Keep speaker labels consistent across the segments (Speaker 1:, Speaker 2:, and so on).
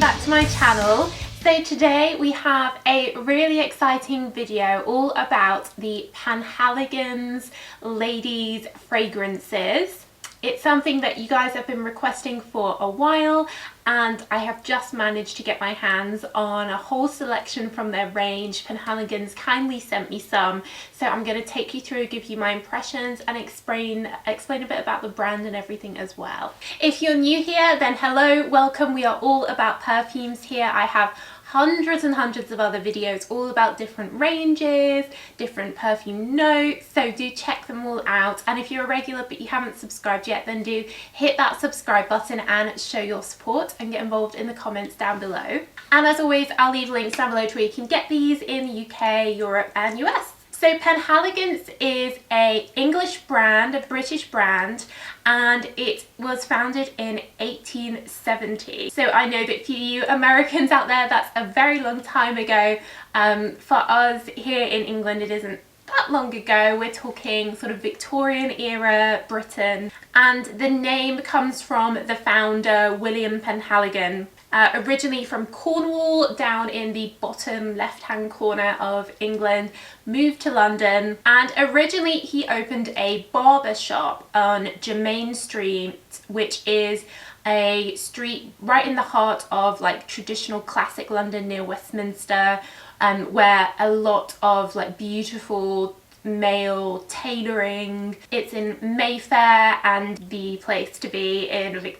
Speaker 1: back to my channel. So today we have a really exciting video all about the PENHALIGON'S ladies fragrances. It's something that you guys have been requesting for a while, and I have just managed to get my hands on a whole selection from their range. PENHALIGON'S kindly sent me some, so I'm going to take you through, give you my impressions and explain a bit about the brand and everything as well. If you're new here, then hello, welcome. We are all about perfumes here. I have hundreds and hundreds of other videos all about different ranges, different perfume notes, so do check them all out. And if you're a regular but you haven't subscribed yet, then do hit that subscribe button and show your support and get involved in the comments down below. And as always, I'll leave links down below to where you can get these in the UK, Europe and US. So PENHALIGON'S is a English brand, a British brand, and it was founded in 1870. So I know that for you Americans out there, that's a very long time ago. For us here in England, it isn't that long ago. We're talking sort of Victorian era Britain, and the name comes from the founder, William Penhaligon. Originally from Cornwall, down in the bottom left hand corner of England, moved to London, and originally he opened a barber shop on Jermyn Street, which is a street right in the heart of like traditional classic London near Westminster, where a lot of like beautiful male tailoring. It's in Mayfair and the place to be in the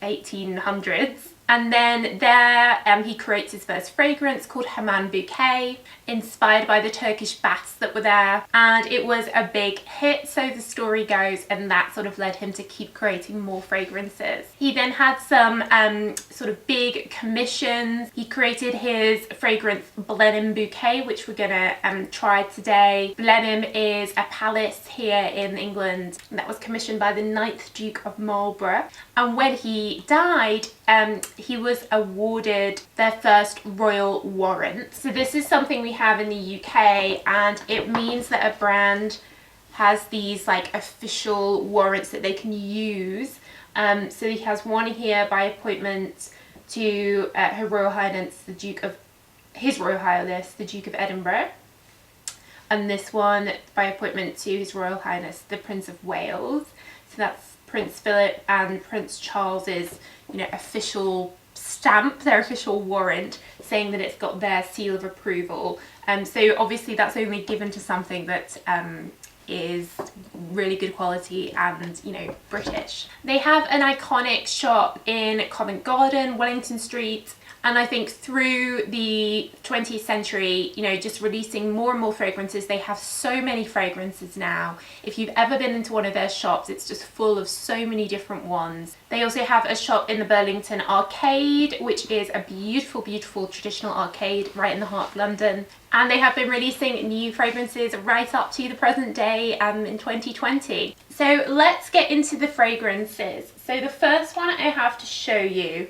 Speaker 1: 1800s. And then there he creates his first fragrance called Blenheim Bouquet, inspired by the Turkish baths that were there, and it was a big hit, so the story goes, and that sort of led him to keep creating more fragrances. He then had some sort of big commissions. He created his fragrance Blenheim Bouquet, which we're gonna try today. Blenheim is a palace here in England that was commissioned by the 9th Duke of Marlborough, and when he died, he was awarded their first royal warrant. So this is something we have in the UK, and it means that a brand has these like official warrants that they can use. So he has one here by appointment to Her Royal Highness the Duke of Edinburgh, and this one by appointment to His Royal Highness the Prince of Wales. So that's Prince Philip and Prince Charles's, official stamp, their official warrant, saying that it's got their seal of approval. So obviously that's only given to something that is really good quality and British. They have an iconic shop in Covent Garden, Wellington Street, and I think through the 20th century, just releasing more and more fragrances. They have so many fragrances now. If you've ever been into one of their shops, it's just full of so many different ones. They also have a shop in the Burlington Arcade, which is a beautiful, beautiful traditional arcade right in the heart of London. And they have been releasing new fragrances right up to the present day in 2020. So let's get into the fragrances. So the first one I have to show you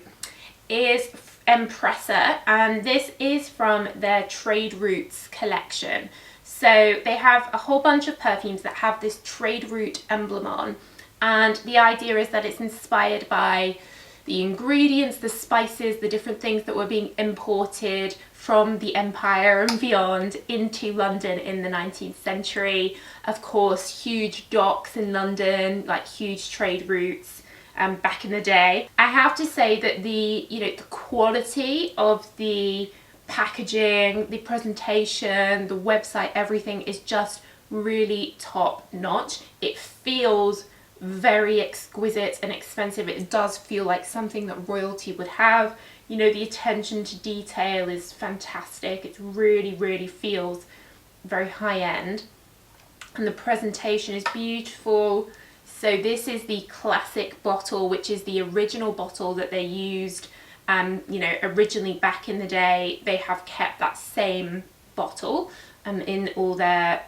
Speaker 1: is Empresa, and this is from their Trade Routes collection. So they have a whole bunch of perfumes that have this trade route emblem on, and the idea is that it's inspired by the ingredients, the spices, the different things that were being imported from the empire and beyond into London in the 19th century. Of course, huge docks in London, like huge trade routes. Back in the day. I have to say that the quality of the packaging, the presentation, the website, everything is just really top notch. It feels very exquisite and expensive. It does feel like something that royalty would have. The attention to detail is fantastic. It really, really feels very high end, and the presentation is beautiful. So this is the classic bottle, which is the original bottle that they used, originally back in the day. They have kept that same bottle in all their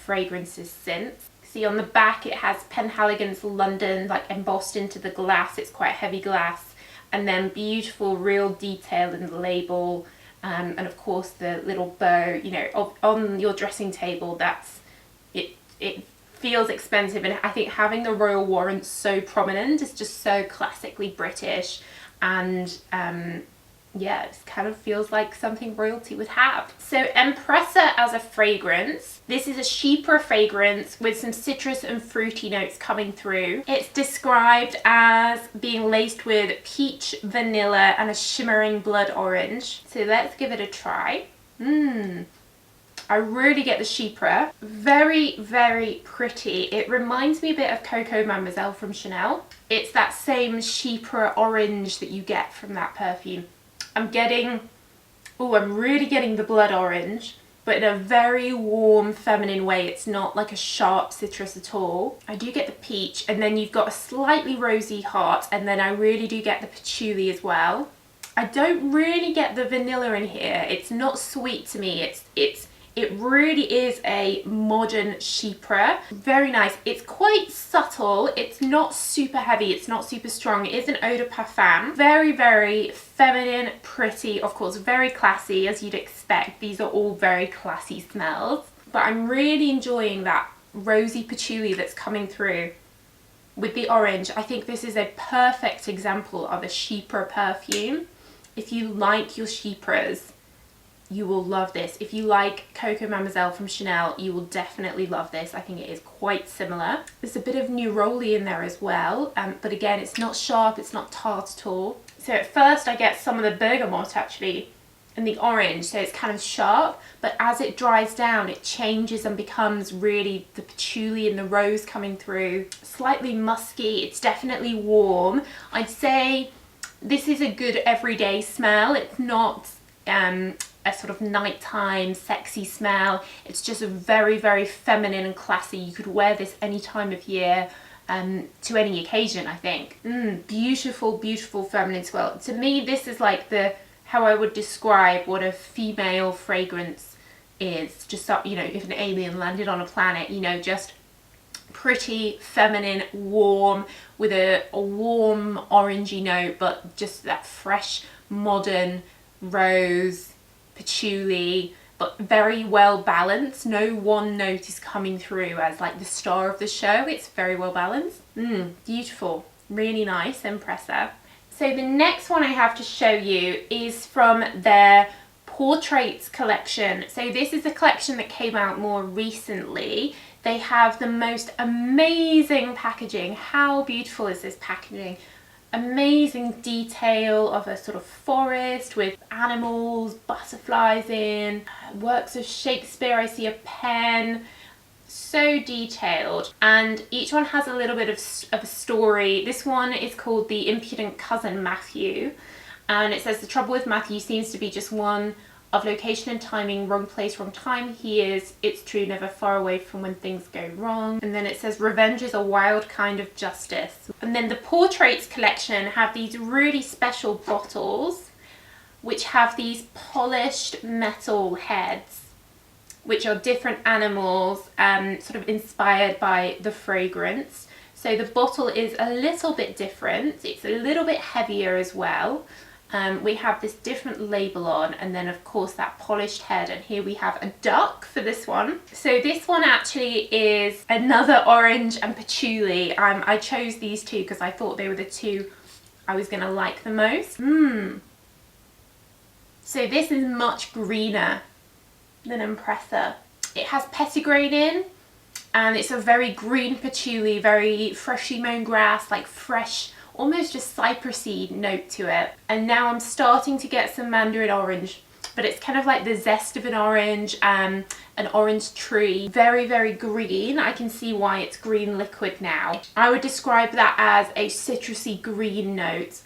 Speaker 1: fragrances since. See on the back it has PENHALIGON'S London like embossed into the glass. It's quite heavy glass, and then beautiful real detail in the label, and of course the little bow, on your dressing table. That's it. It feels expensive, and I think having the royal warrant so prominent is just so classically British, and yeah, it kind of feels like something royalty would have. So Empresa as a fragrance, this is a chypre fragrance with some citrus and fruity notes coming through. It's described as being laced with peach, vanilla and a shimmering blood orange. So let's give it a try. I really get the chypre. Very, very pretty. It reminds me a bit of Coco Mademoiselle from Chanel. It's that same chypre orange that you get from that perfume. I'm really getting the blood orange, but in a very warm, feminine way. It's not like a sharp citrus at all. I do get the peach, and then you've got a slightly rosy heart, and then I really do get the patchouli as well. I don't really get the vanilla in here. It's not sweet to me. It really is a modern chypre. Very nice. It's quite subtle. It's not super heavy. It's not super strong. It is an eau de parfum. Very, very feminine, pretty, of course, very classy as you'd expect. These are all very classy smells. But I'm really enjoying that rosy patchouli that's coming through with the orange. I think this is a perfect example of a chypre perfume. If you like your chypres, you will love this. If you like Coco Mademoiselle from Chanel, you will definitely love this. I think it is quite similar. There's a bit of neroli in there as well, but again, it's not sharp, it's not tart at all. So at first I get some of the bergamot actually and the orange, so it's kind of sharp, but as it dries down, it changes and becomes really the patchouli and the rose coming through. Slightly musky, it's definitely warm. I'd say this is a good everyday smell. It's not a sort of nighttime sexy smell. It's just a very, very feminine and classy. You could wear this any time of year to any occasion, I think. Beautiful, beautiful feminine smell. To me, this is like how I would describe what a female fragrance is. Just, you know, if an alien landed on a planet, you know, just pretty, feminine, warm, with a warm orangey note, but just that fresh, modern rose, patchouli, but very well balanced. No one note is coming through as like the star of the show. It's very well balanced. Beautiful, really nice, Empresa. So the next one I have to show you is from their Portraits collection. So this is a collection that came out more recently. They have the most amazing packaging. How beautiful is this packaging? Amazing detail of a sort of forest with animals, butterflies in, works of Shakespeare. I see a pen. So detailed, and each one has a little bit of a story. This one is called The Impudent Cousin Matthew, and it says the trouble with Matthew seems to be just one of location and timing, wrong place, wrong time. He is, it's true, never far away from when things go wrong. And then it says revenge is a wild kind of justice. And then the Portraits collection have these really special bottles which have these polished metal heads, which are different animals sort of inspired by the fragrance. So the bottle is a little bit different. It's a little bit heavier as well. We have this different label on, and then of course that polished head, and here we have a duck for this one. So this one actually is another orange and patchouli. I chose these two because I thought they were the two I was gonna like the most. So this is much greener than Empresa. It has petitgrain in, and it's a very green patchouli, very freshly mown grass, like fresh, almost a cypressy note to it. And now I'm starting to get some mandarin orange, but it's kind of like the zest of an orange tree. Very, very green. I can see why it's green liquid now. I would describe that as a citrusy green note,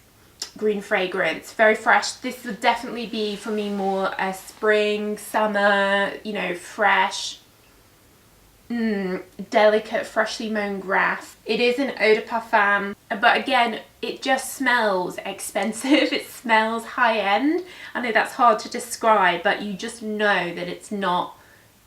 Speaker 1: green fragrance, very fresh. This would definitely be for me more a spring, summer, you know, fresh, delicate, freshly mown grass. It is an eau de parfum, but again, it just smells expensive. It smells high end. I know that's hard to describe, but you just know that it's not,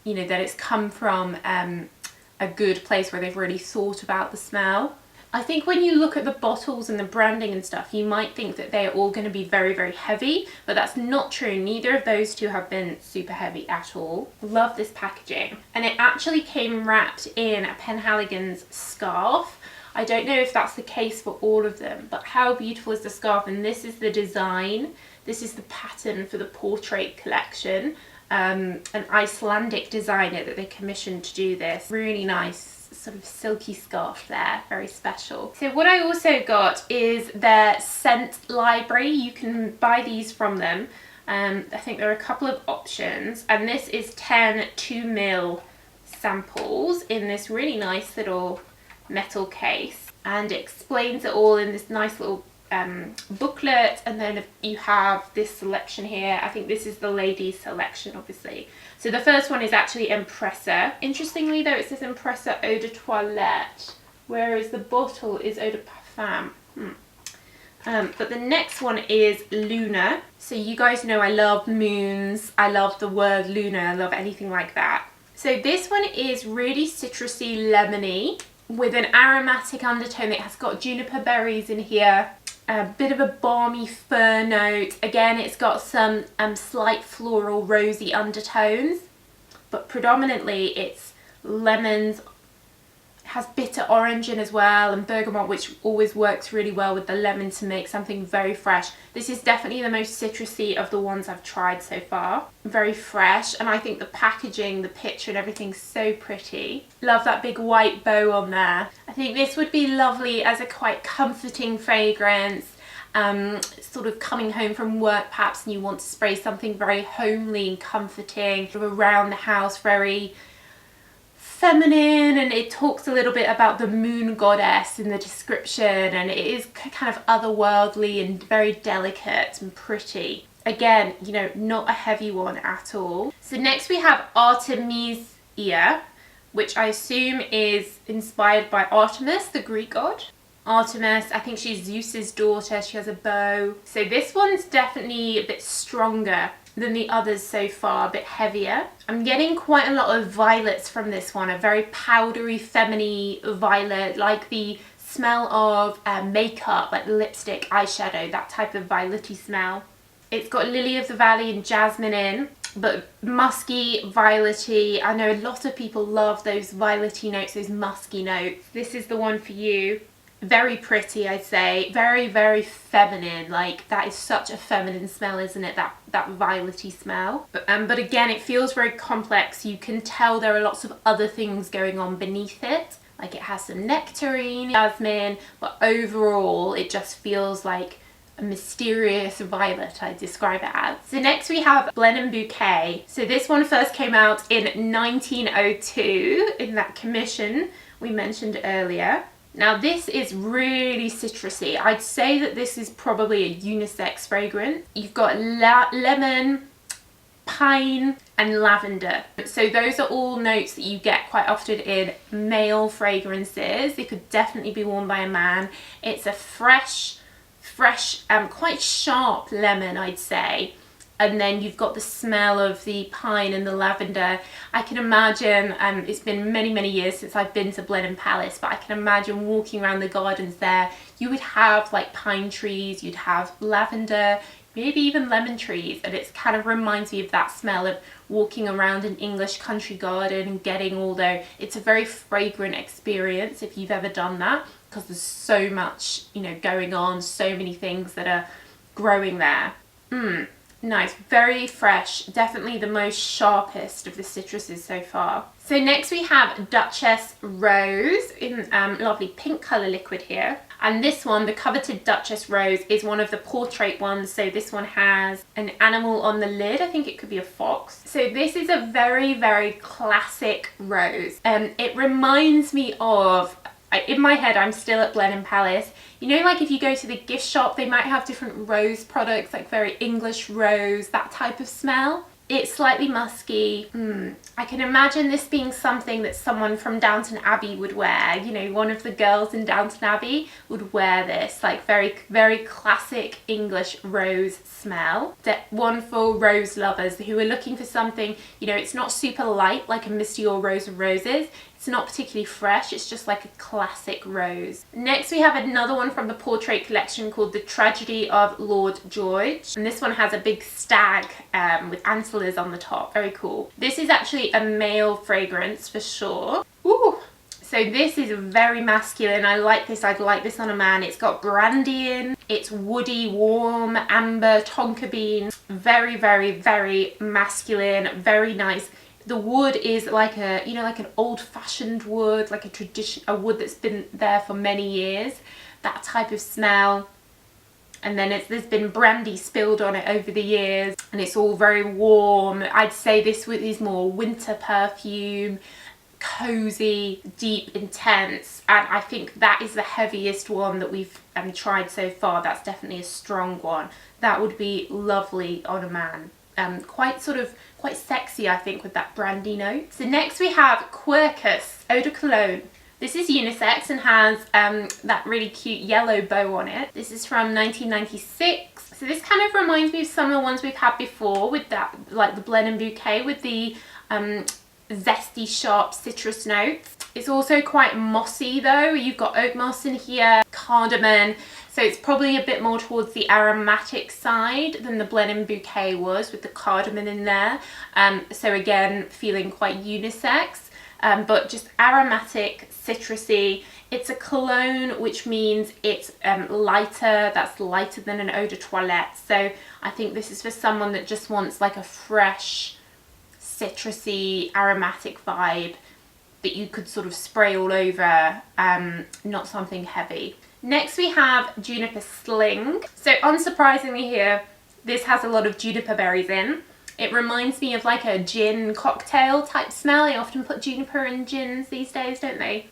Speaker 1: you know, that it's come from a good place where they've really thought about the smell. I think when you look at the bottles and the branding and stuff, you might think that they're all going to be very, very heavy, but that's not true. Neither of those two have been super heavy at all. Love this packaging. And it actually came wrapped in a Penhaligon's scarf. I don't know if that's the case for all of them, but how beautiful is the scarf? And this is the design. This is the pattern for the portrait collection. An Icelandic designer that they commissioned to do this. Really nice sort of silky scarf there, very special. So what I also got is their scent library. You can buy these from them. I think there are a couple of options, and this is 10 2ml samples in this really nice little metal case, and it explains it all in this nice little booklet. And then you have this selection here. I think this is the ladies selection, obviously. So the first one is actually Empresa. Interestingly though, it says Empresa Eau de Toilette, whereas the bottle is Eau de Parfum. But the next one is Luna. So you guys know I love moons, I love the word Luna, I love anything like that. So this one is really citrusy, lemony, with an aromatic undertone. It has got juniper berries in here, a bit of a balmy fir note. Again, it's got some slight floral rosy undertones, but predominantly it's lemons. Has bitter orange in as well, and bergamot, which always works really well with the lemon to make something very fresh. This is definitely the most citrusy of the ones I've tried so far. Very fresh, and I think the packaging, the picture and everything's so pretty. Love that big white bow on there. I think this would be lovely as a quite comforting fragrance. Sort of coming home from work perhaps, and you want to spray something very homely and comforting, sort of around the house, very feminine. And it talks a little bit about the moon goddess in the description, and it is kind of otherworldly and very delicate and pretty. Again, you know, not a heavy one at all. So next we have Artemis Ear, which I assume is inspired by Artemis, the Greek god. Artemis, I think she's Zeus's daughter, she has a bow. So this one's definitely a bit stronger than the others so far, a bit heavier. I'm getting quite a lot of violets from this one, a very powdery, feminine violet, like the smell of makeup, like lipstick, eyeshadow, that type of violety smell. It's got lily of the valley and jasmine in, but musky, violety. I know a lot of people love those violety notes, those musky notes. This is the one for you. Very pretty, I'd say. Very, very feminine. Like, that is such a feminine smell, isn't it? That violety smell. But again, it feels very complex. You can tell there are lots of other things going on beneath it. Like, it has some nectarine, jasmine, but overall it just feels like a mysterious violet, I describe it as. So next we have Blenheim Bouquet. So this one first came out in 1902 in that commission we mentioned earlier. Now this is really citrusy. I'd say that this is probably a unisex fragrance. You've got lemon, pine and lavender. So those are all notes that you get quite often in male fragrances. They could definitely be worn by a man. It's a fresh, quite sharp lemon, I'd say. And then you've got the smell of the pine and the lavender. I can imagine, it's been many, many years since I've been to Blenheim Palace, but I can imagine walking around the gardens there. You would have like pine trees, you'd have lavender, maybe even lemon trees, and it kind of reminds me of that smell of walking around an English country garden and getting all the, it's a very fragrant experience if you've ever done that, because there's so much, you know, going on, so many things that are growing there. Nice, very fresh, definitely the most sharpest of the citruses so far. So next we have Duchess Rose in lovely pink colour liquid here. And this one, the coveted Duchess Rose, is one of the portrait ones. So this one has an animal on the lid. I think it could be a fox. So this is a very, very classic rose. It reminds me of, in my head, I'm still at Blenheim Palace. You know, like if you go to the gift shop, they might have different rose products, like very English rose, that type of smell. It's slightly musky. I can imagine this being something that someone from Downton Abbey would wear. You know, one of the girls in Downton Abbey would wear this, like very, very classic English rose smell. One for rose lovers who are looking for something, you know, it's not super light like a Misty or Rose of Roses. It's not particularly fresh, it's just like a classic rose. Next we have another one from the portrait collection called The Tragedy of Lord George. And this one has a big stag with antlers on the top, very cool. This is actually a male fragrance for sure. Ooh, So this is very masculine. I like this. I'd like this on a man. It's got brandy in. It's woody, warm, amber, tonka bean. Very, very, very masculine. Very nice. The wood is like a, you know, like an old-fashioned wood, like a wood that's been there for many years. That type of smell. And then there's been brandy spilled on it over the years, and it's all very warm. I'd say this is more winter perfume, cozy, deep, intense, and I think that is the heaviest one that we've tried so far. That's definitely a strong one. That would be lovely on a man. Quite sexy, I think, with that brandy note. So next we have Quercus Eau de Cologne. This is unisex and has that really cute yellow bow on it. This is from 1996. So this kind of reminds me of some of the ones we've had before with that, like the Blenheim Bouquet with the zesty, sharp citrus notes. It's also quite mossy though. You've got oak moss in here, cardamom. So it's probably a bit more towards the aromatic side than the Blenheim Bouquet was with the cardamom in there. So again, feeling quite unisex. But just aromatic, citrusy. It's a cologne, which means it's lighter. That's lighter than an eau de toilette. So I think this is for someone that just wants like a fresh, citrusy, aromatic vibe that you could sort of spray all over, not something heavy. Next we have Juniper Sling. So unsurprisingly here, this has a lot of juniper berries in. It reminds me of like a gin cocktail type smell. They often put juniper in gins these days, don't they?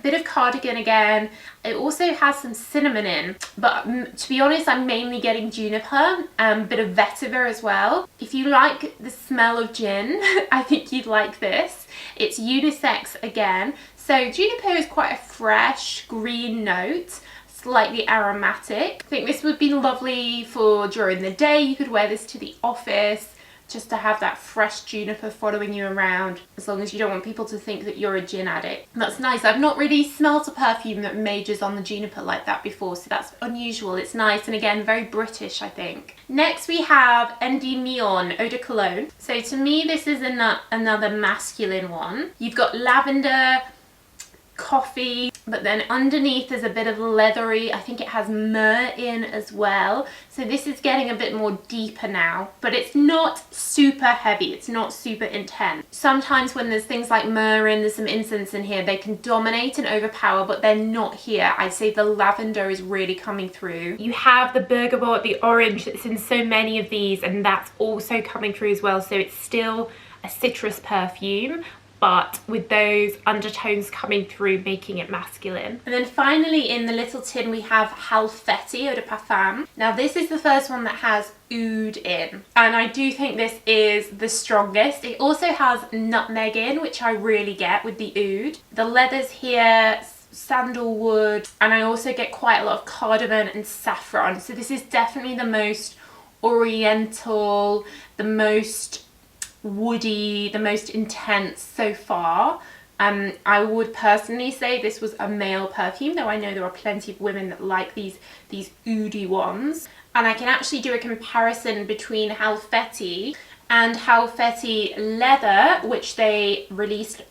Speaker 1: Bit of cardigan again. It also has some cinnamon in, but to be honest, I'm mainly getting juniper, bit of vetiver as well. If you like the smell of gin, I think you'd like this. It's unisex again. So juniper is quite a fresh green note, slightly aromatic. I think this would be lovely for during the day. You could wear this to the office, just to have that fresh juniper following you around, as long as you don't want people to think that you're a gin addict. That's nice. I've not really smelt a perfume that majors on the juniper like that before, so that's unusual. It's nice, and again, very British, I think. Next we have Endymion Eau de Cologne. So to me, this is another masculine one. You've got lavender, coffee, but then underneath there's a bit of leathery. I think it has myrrh in as well. So this is getting a bit more deeper now, but it's not super heavy. It's not super intense. Sometimes when there's things like myrrh in, there's some incense in here, they can dominate and overpower, but they're not here. I'd say the lavender is really coming through. You have the bergamot, the orange that's in so many of these, and that's also coming through as well. So it's still a citrus perfume, but with those undertones coming through, making it masculine. And then finally in the little tin we have Halfeti Eau de Parfum. Now this is the first one that has oud in, and I do think this is the strongest. It also has nutmeg in, which I really get with the oud. The leathers here, sandalwood, and I also get quite a lot of cardamom and saffron. So this is definitely the most oriental, the most woody, the most intense so far. I would personally say this was a male perfume, though I know there are plenty of women that like these oudy ones. And I can actually do a comparison between Halfeti and Halfeti Leather, which they released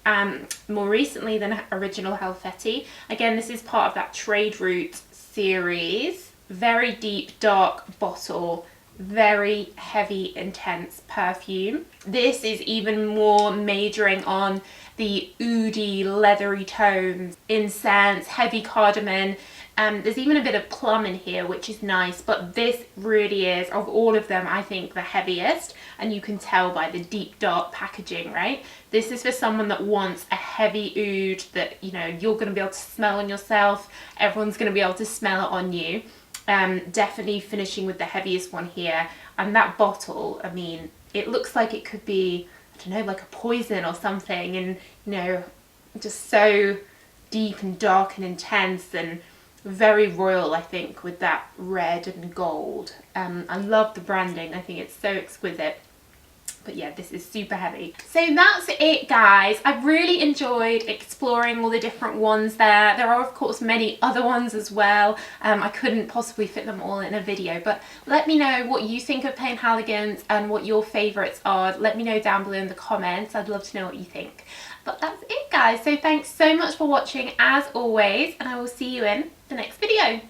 Speaker 1: more recently than original Halfeti. Again, this is part of that Trade Route series. Very deep, dark bottle. Very heavy, intense perfume. This is even more majoring on the oudy, leathery tones, incense, heavy cardamom. There's even a bit of plum in here, which is nice, but this really is, of all of them, I think the heaviest, and you can tell by the deep dark packaging, right? This is for someone that wants a heavy oud that, you know, you're going to be able to smell on yourself, everyone's going to be able to smell it on you. Definitely finishing with the heaviest one here. And that bottle, I mean, it looks like it could be, I don't know, like a poison or something, and you know, just so deep and dark and intense and very royal, I think, with that red and gold. I love the branding. I think it's so exquisite. But yeah, this is super heavy. So that's it, guys. I've really enjoyed exploring all the different ones there. There are, of course, many other ones as well. I couldn't possibly fit them all in a video, but let me know what you think of Penhaligons and what your favourites are. Let me know down below in the comments. I'd love to know what you think. But that's it, guys. So thanks so much for watching as always, and I will see you in the next video.